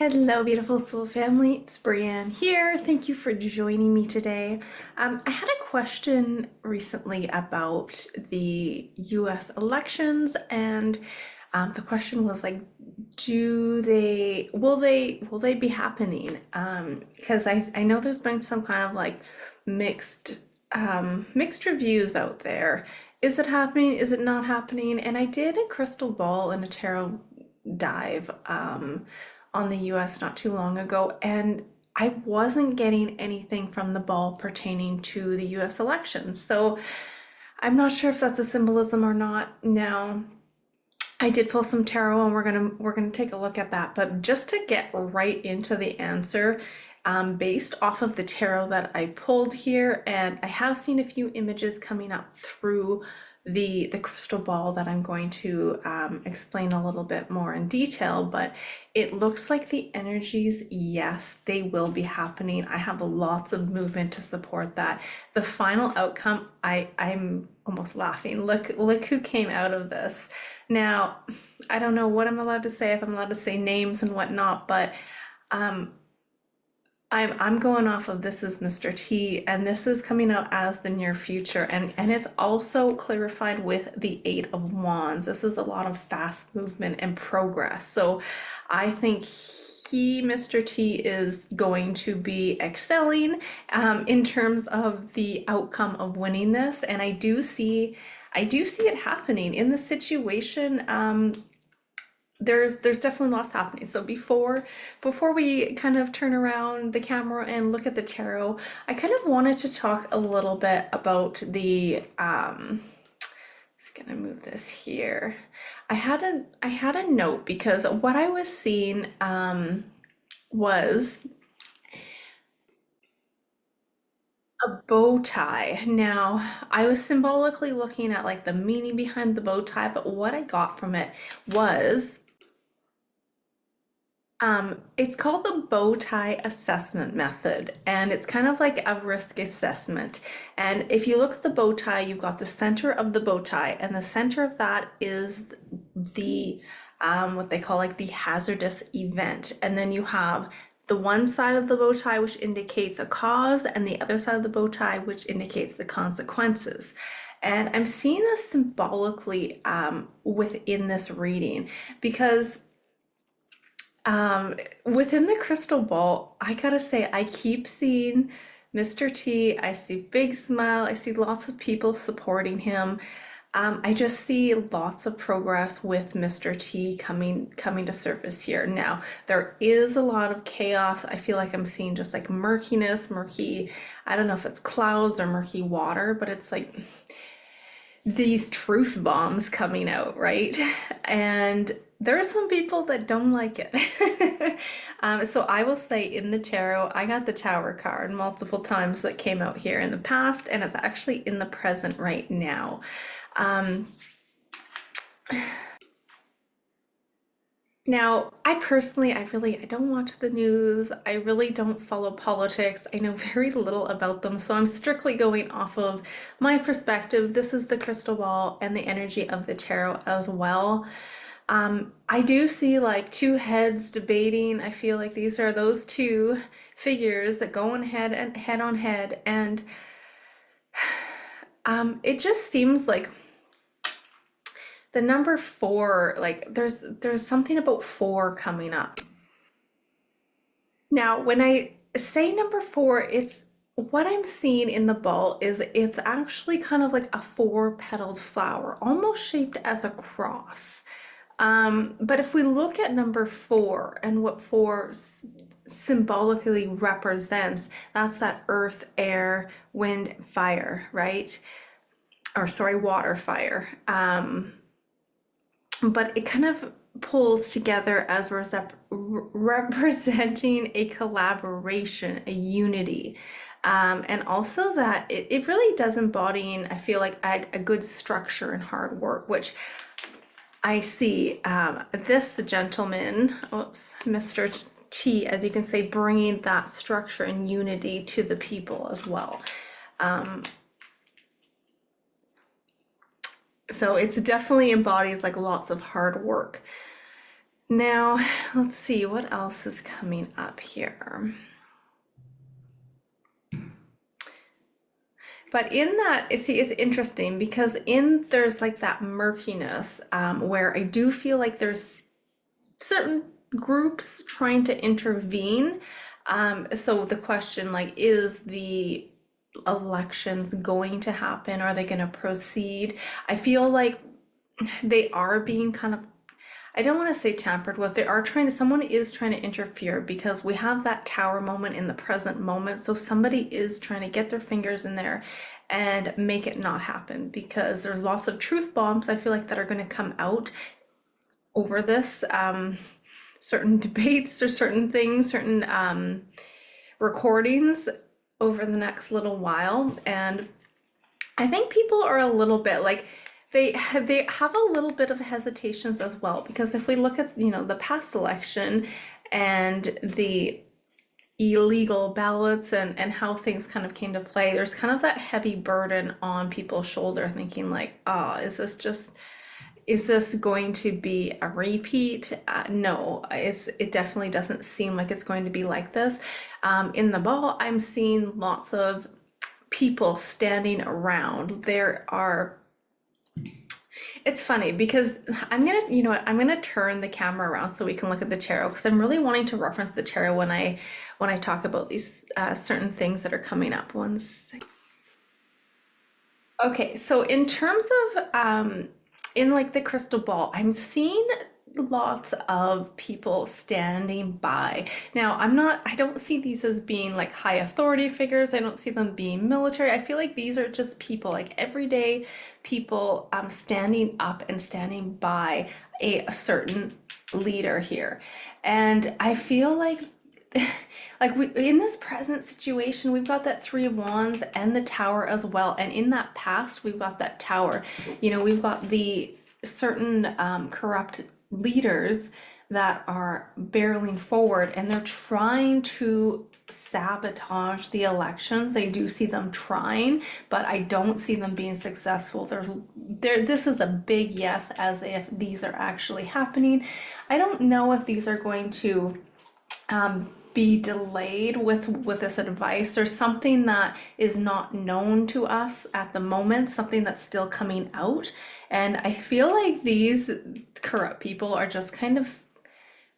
Hello, beautiful soul family. It's Breanne here. Thank you for joining me today. I had a question recently about the US elections, and the question was like, will they be happening? Because I know there's been some kind of like mixed mixed reviews out there. Is it happening? Is it not happening? And I did a crystal ball and a tarot dive on the US not too long ago, and I wasn't getting anything from the ball pertaining to the US elections. So I'm not sure if that's a symbolism or not. Now, I did pull some tarot and we're gonna take a look at that. But just to get right into the answer, based off of the tarot that I pulled here, and I have seen a few images coming up through the crystal ball that I'm going to explain a little bit more in detail, but it looks like the energies, yes, they will be happening. I have lots of movement to support that. The final outcome, I'm almost laughing. Look who came out of this. Now, I don't know what I'm allowed to say, if I'm allowed to say names and whatnot, but um, I'm going off of this is Mr. T, and this is coming out as the near future, and it's also clarified with the Eight of Wands. This is a lot of fast movement and progress. So I think Mr. T, is going to be excelling in terms of the outcome of winning this, and I do see it happening in the situation. There's definitely lots happening. So before we kind of turn around the camera and look at the tarot, I kind of wanted to talk a little bit about the just gonna move this here. I had a note because what I was seeing was a bow tie. Now, I was symbolically looking at like the meaning behind the bow tie, but what I got from it was it's called the bow tie assessment method, and it's kind of like a risk assessment. And if you look at the bow tie, you've got the center of the bow tie, and the center of that is the what they call like the hazardous event. And then you have the one side of the bow tie, which indicates a cause, and the other side of the bow tie, which indicates the consequences. And I'm seeing this symbolically within this reading because within the crystal ball, I gotta say, I keep seeing Mr. T. I see big smile. I see lots of people supporting him. I just see lots of progress with Mr. T coming to surface here. Now, there is a lot of chaos. I feel like I'm seeing just like murkiness, murky, I don't know if it's clouds or murky water, but it's like these truth bombs coming out, right? And there are some people that don't like it. So I will say in the tarot, I got the Tower card multiple times that came out here in the past, and it's actually in the present right now. Um, Now, I personally, I don't watch the news. I really don't follow politics. I know very little about them, so I'm strictly going off of my perspective. This is the crystal ball and the energy of the tarot as well. I do see like two heads debating. I feel like these are those two figures that go on head and head on head, and it just seems like the number four, like there's something about four coming up. Now, when I say number four, it's what I'm seeing in the ball is it's actually kind of like a four-petaled flower, almost shaped as a cross. But if we look at number four and what four symbolically represents, that's that earth, air, wind, fire, right? Or sorry, water, fire. But it kind of pulls together as representing a collaboration, a unity. And also that it really does embody, I feel like, a good structure and hard work, which I see this gentleman, oops, Mr. T, as you can say, bringing that structure and unity to the people as well. So it's definitely embodies like lots of hard work. Now, let's see what else is coming up here. But in that, see, it's interesting because in there's like that murkiness where I do feel like there's certain groups trying to intervene. So the question, like, is the elections going to happen? Are they going to proceed? I feel like they are being kind of, I don't want to say tampered with. They are trying to, someone is trying to interfere because we have that tower moment in the present moment. So somebody is trying to get their fingers in there and make it not happen because there's lots of truth bombs I feel like that are going to come out over this. Certain debates or certain things, certain recordings over the next little while. And I think people are a little bit like, they have a little bit of hesitations as well, because if we look at, you know, the past election and the illegal ballots and how things kind of came to play, there's kind of that heavy burden on people's shoulder thinking like, oh, is this going to be a repeat? No, it definitely doesn't seem like it's going to be like this. In the ball, I'm seeing lots of people standing around. It's funny because you know what, I'm gonna turn the camera around so we can look at the tarot because I'm really wanting to reference the tarot when I talk about these certain things that are coming up. One second. Okay, so in terms of in like the crystal ball, I'm seeing lots of people standing by. Now, I don't see these as being like high authority figures. I don't see them being military. I feel like these are just people, like everyday people standing up and standing by a certain leader here. And I feel like like we in this present situation we've got that three of wands and the tower as well, and in that past we've got that tower. You know, we've got the certain corrupt leaders that are barreling forward and they're trying to sabotage the elections. I do see them trying, but I don't see them being successful. This is a big yes, as if these are actually happening. I don't know if these are going to be delayed with this advice or something that is not known to us at the moment, something that's still coming out. And I feel like these corrupt people are just kind of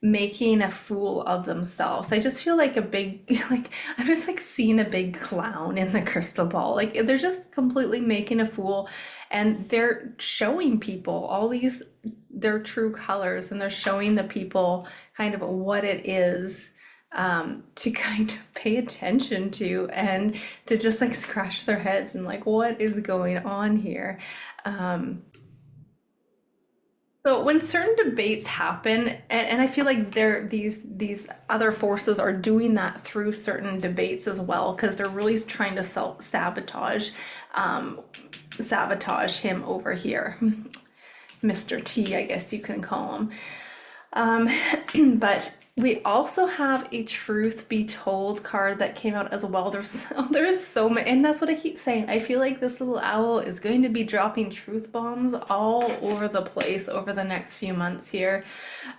making a fool of themselves. I just feel like a big, like, I'm just like seeing a big clown in the crystal ball. Like, they're just completely making a fool and they're showing people all these, their true colors, and they're showing the people kind of what it is to kind of pay attention to and to just like scratch their heads and like, what is going on here? So when certain debates happen, and I feel like these other forces are doing that through certain debates as well, because they're really trying to sabotage him over here, Mr. T, I guess you can call him. But we also have a truth be told card that came out as well. There's so many, and that's what I keep saying. I feel like this little owl is going to be dropping truth bombs all over the place over the next few months here,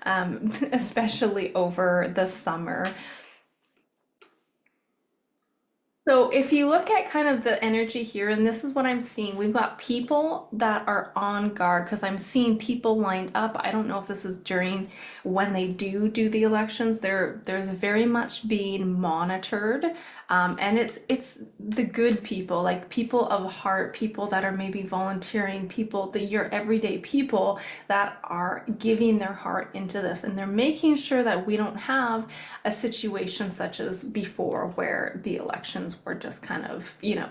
especially over the summer. So if you look at kind of the energy here, and this is what I'm seeing, we've got people that are on guard because I'm seeing people lined up. I don't know if this is during when they do the elections. There's very much being monitored, and it's the good people, like people of heart, people that are maybe volunteering, people your everyday people that are giving their heart into this, and they're making sure that we don't have a situation such as before where the elections were just kind of, you know,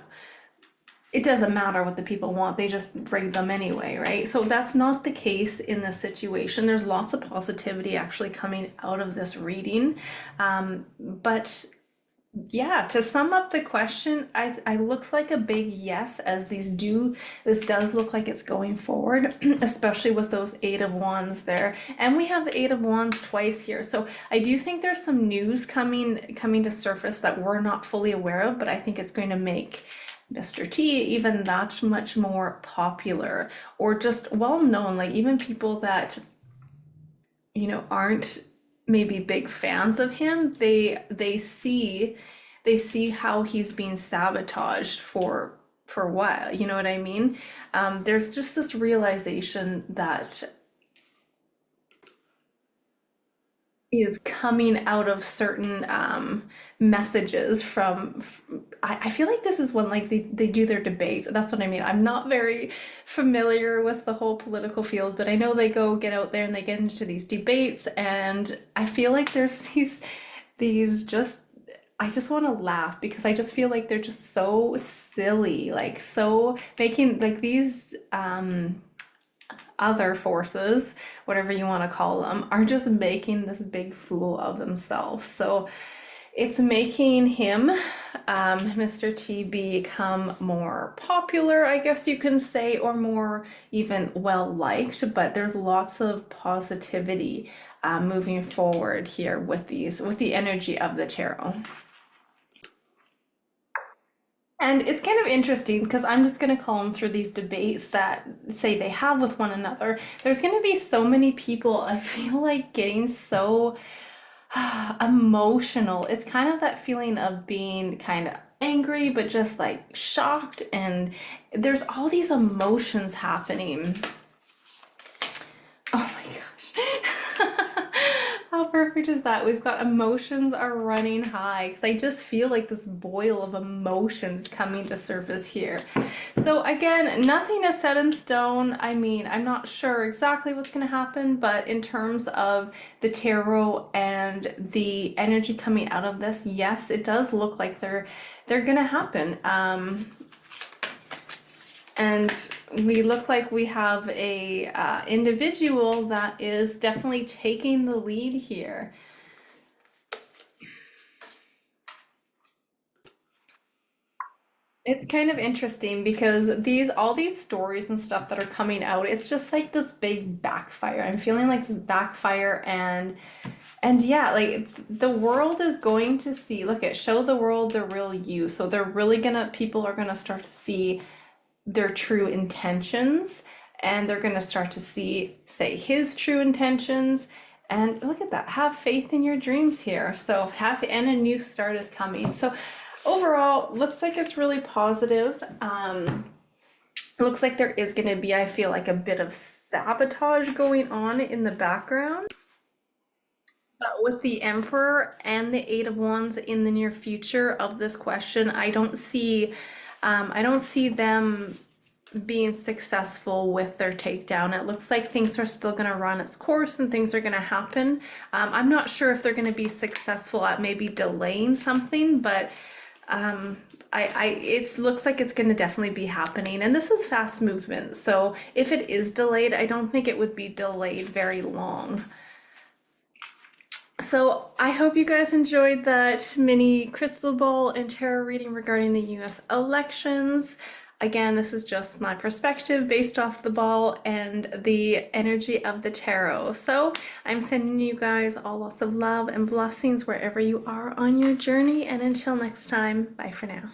it doesn't matter what the people want, they just rig them anyway, right? So that's not the case in this situation. There's lots of positivity actually coming out of this reading. But yeah, to sum up the question, I looks like a big yes, as this does look like it's going forward, especially with those Eight of Wands there. And we have the Eight of Wands twice here. So I do think there's some news coming to surface that we're not fully aware of, but I think it's going to make Mr. T even that much more popular or just well known, like even people that aren't maybe big fans of him, they see how he's being sabotaged for what, you know what I mean? There's just this realization that is coming out of certain messages I feel like this is when like they do their debates. That's what I mean. I'm not very familiar with the whole political field, but I know they go get out there and they get into these debates, and I feel like there's these just I just want to laugh because I just feel like they're just so silly, like so making like these other forces, whatever you want to call them, are just making this big fool of themselves. So it's making him, Mr. T, become more popular, I guess you can say, or more even well liked. But there's lots of positivity moving forward here with with the energy of the tarot. And it's kind of interesting because I'm just going to call them through these debates that say they have with one another. There's going to be so many people, I feel like, getting so emotional. It's kind of that feeling of being kind of angry, but just like shocked. And there's all these emotions happening. Oh my gosh. How perfect is that? We've got emotions are running high because I just feel like this boil of emotions coming to surface here. So again, nothing is set in stone. I mean, I'm not sure exactly what's going to happen, but in terms of the tarot and the energy coming out of this, yes, it does look like they're going to happen. And we look like we have a individual that is definitely taking the lead here. It's kind of interesting because all these stories and stuff that are coming out, it's just like this big backfire. I'm feeling like this backfire, and yeah, like the world is going to see, look at show the world the real you. So they're really gonna people are gonna start to see their true intentions, and they're going to start to see, say, his true intentions. And look at that, have faith in your dreams here. So have, and a new start is coming. So overall, looks like it's really positive. Looks like there is going to be, I feel like, a bit of sabotage going on in the background. But with the Emperor and the Eight of Wands in the near future of this question, I don't see them being successful with their takedown. It looks like things are still going to run its course and things are going to happen. I'm not sure if they're going to be successful at maybe delaying something, but it looks like it's going to definitely be happening. And this is fast movement, so if it is delayed, I don't think it would be delayed very long. So I hope you guys enjoyed that mini crystal ball and tarot reading regarding the US elections. Again, this is just my perspective based off the ball and the energy of the tarot. So I'm sending you guys all lots of love and blessings wherever you are on your journey. And until next time, bye for now.